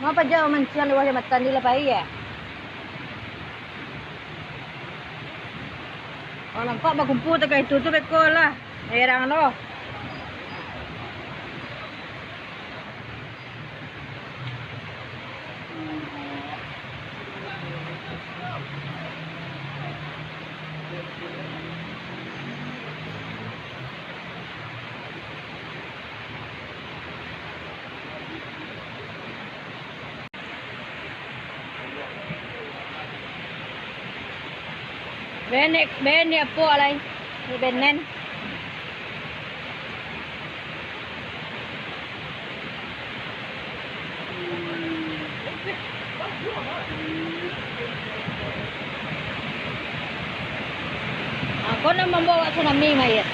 Ngapa jauh mancian lewat jembatan di lepai ya? Oh nampak berkumpul tekan itu tu bekol lah. Herang lo. Ben apa alai? Ni benen. Ako na membawa tsunami mayat.